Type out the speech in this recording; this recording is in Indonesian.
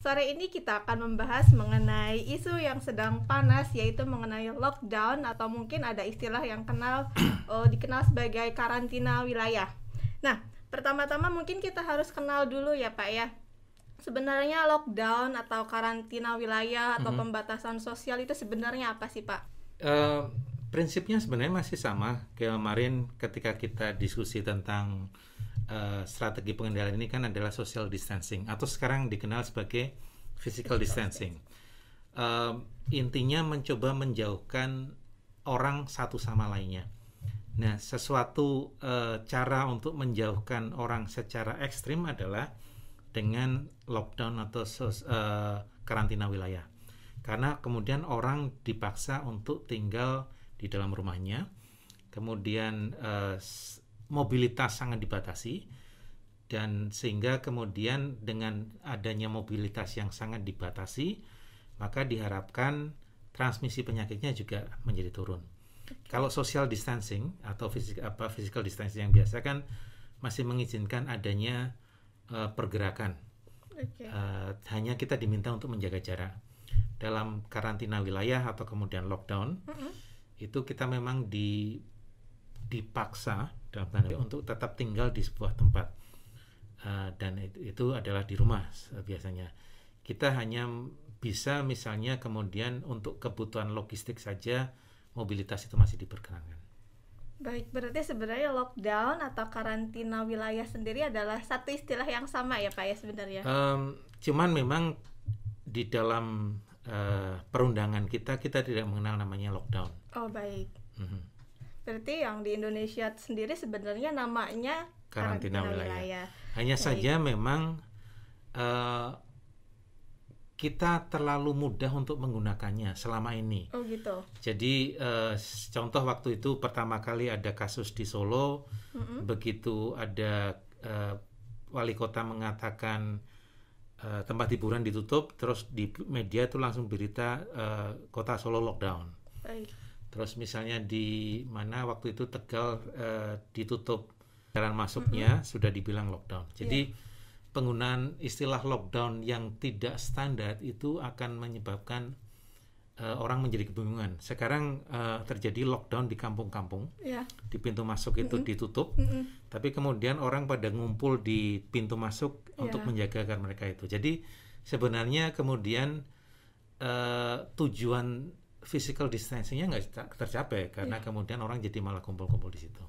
Sore ini kita akan membahas mengenai isu yang sedang panas, yaitu mengenai lockdown atau mungkin ada istilah yang dikenal sebagai karantina wilayah. Nah, pertama-tama mungkin kita harus kenal dulu ya Pak ya. Sebenarnya lockdown atau karantina wilayah atau pembatasan sosial itu sebenarnya apa sih Pak? Prinsipnya sebenarnya masih sama kayak kemarin ketika kita diskusi tentang strategi pengendalian ini kan adalah social distancing atau sekarang dikenal sebagai physical distancing. Intinya mencoba menjauhkan orang satu sama lainnya. Nah, sesuatu cara untuk menjauhkan orang secara ekstrim adalah dengan lockdown atau karantina wilayah. Karena kemudian orang dipaksa untuk tinggal di dalam rumahnya, kemudian mobilitas sangat dibatasi, dan sehingga kemudian dengan adanya mobilitas yang sangat dibatasi, maka diharapkan transmisi penyakitnya juga menjadi turun. Kalau social distancing atau physical distancing yang biasa kan masih mengizinkan adanya pergerakan. Hanya kita diminta untuk menjaga jarak. Dalam karantina wilayah atau kemudian lockdown, itu kita memang dipaksa dalam tanda untuk tetap tinggal di sebuah tempat, dan itu adalah di rumah biasanya. Kita hanya bisa misalnya kemudian untuk kebutuhan logistik saja mobilitas itu masih diperkenankan. Baik, berarti sebenarnya lockdown atau karantina wilayah sendiri adalah satu istilah yang sama ya Pak ya sebenarnya? Cuman memang di dalam perundangan kita tidak mengenal namanya lockdown. Oh baik. Berarti yang di Indonesia sendiri sebenarnya namanya karantina wilayah. Hanya baik. saja memang kita terlalu mudah untuk menggunakannya selama ini. Oh gitu. Jadi contoh waktu itu pertama kali ada kasus di Solo, begitu ada wali kota mengatakan tempat hiburan ditutup, terus di media itu langsung berita kota Solo lockdown. Baik. Terus misalnya di mana waktu itu Tegal ditutup jalan masuknya, sudah dibilang lockdown. Jadi penggunaan istilah lockdown yang tidak standar itu akan menyebabkan orang menjadi kebingungan. Sekarang terjadi lockdown di kampung-kampung, di pintu masuk itu ditutup, tapi kemudian orang pada ngumpul di pintu masuk untuk menjaga agar mereka itu. Jadi sebenarnya kemudian tujuan physical distancing-nya nggak tercapai karena kemudian orang jadi malah kumpul-kumpul di situ.